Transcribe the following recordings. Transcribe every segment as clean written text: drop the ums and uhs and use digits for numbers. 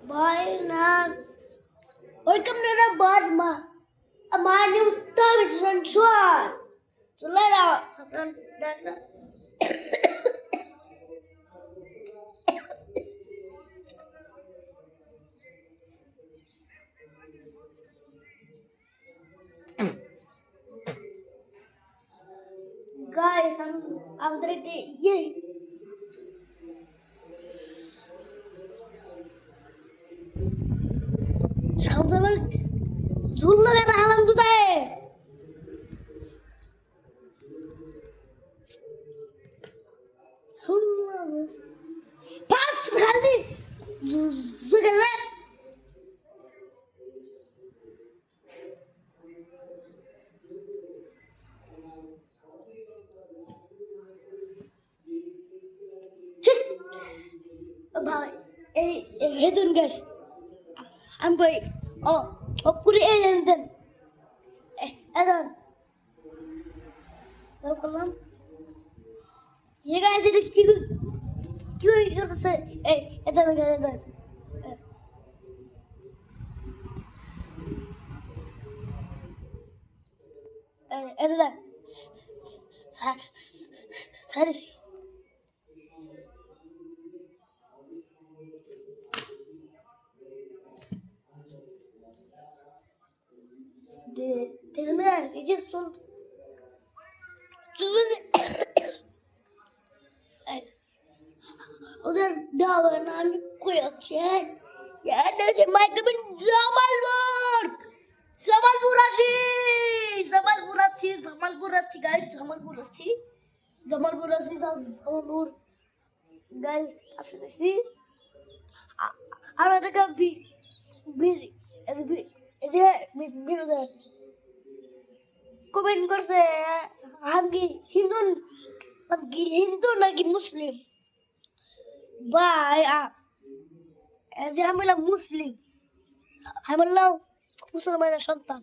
Bye, Nas. Welcome to the Badma. My new time is on Chuan. So let out. Guys, I'm ready. Yay. Sounds like झूलने का हालम तो है पास खाली जगह है भाई hey don't guys I'm going oh kuri then Adam tahu kalam ये guys ini क्यों इधर से इधर सारे Terminal, it is sold. Udah dawan আমি কই আছেন এটা যে মাইকেবেন জামালপুর আছি গাইস জামালপুর গাইস আসছি আর একটা বিরোধী কমেন্ট করছে আমি হিন্দু নাকি মুসলিম ভাই যে আমি বললাম মুসলিম আমি বললাম মুসলমানের সন্তান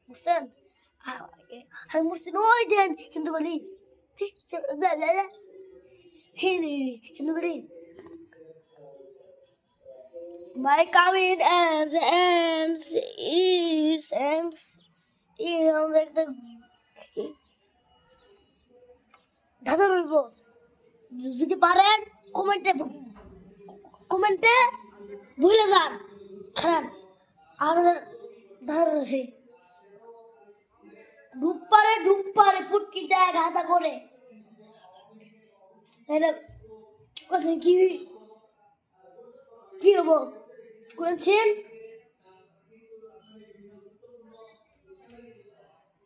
বুঝছেন আমি মুসলিম ওই দেন হিন্দু বলি হিন্দু বলি My coming ends একটা দাদা বলবো যদি পারেন কমেন্টে ভুলে যান খান আর দাদা আছে ডুব পারে পুটকি দেয় গাদা করে এটা কথা কি হবো করেছেন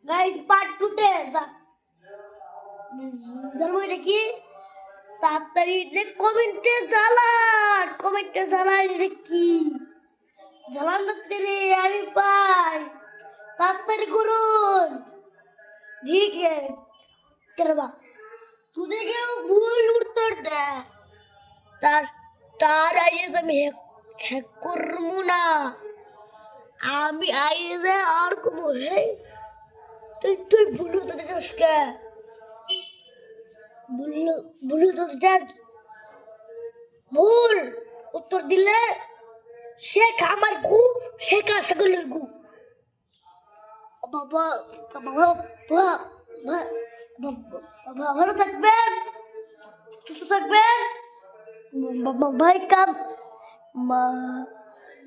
গাইস পার্ট 2 তে জানো এটা কি তাড়াতাড়ি কমেন্টে জ্বালান এটা কি জ্বালান রে আমি পাই তাড়াতাড়ি করুন ঠিক আছে করবা তুই দেখে ভুল উত্তর দে তার আইয়ে আমি হ্যাক করবো না আমি আইয়ে যে আর কমু হে তুই ভুলু তো দিস কে ভুলু তো দেখ ভুল উত্তর দিলে শেখ আমার গু শেখা সকলের গু বাবা ভালো থাকবেন সুস্থ থাকবেন ভাই কাম